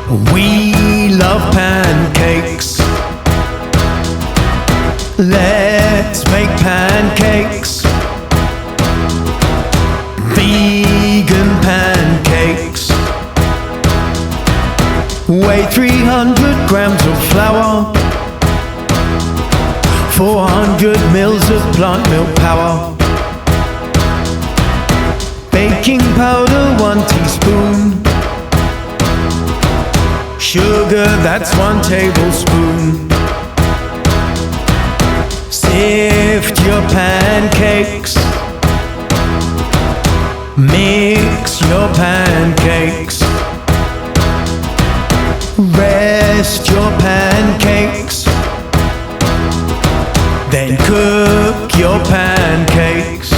We love pancakes. Let's make pancakes. Vegan pancakes. Weigh 300 grams of flour, 400 mils of plant milk power. Baking powder 1 teaspoon. Sugar, that's 1 tablespoon. Sift your pancakes. Mix your pancakes. Rest your pancakes. Then cook your pancakes.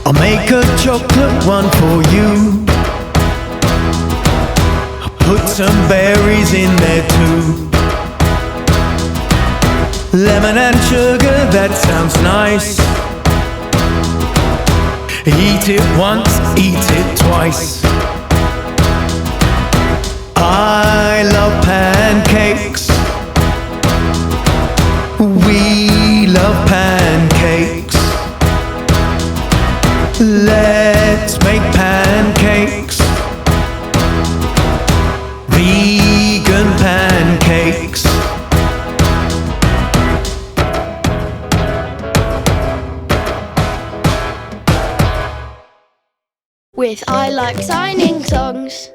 I'll make a chocolate one for you. Put some berries in there too. Lemon and sugar, that sounds nice. Eat it once, eat it twice. I love pancakes. We love pancakes. Let's make pancakes. Vegan pancakes. With I Like Signing Songs.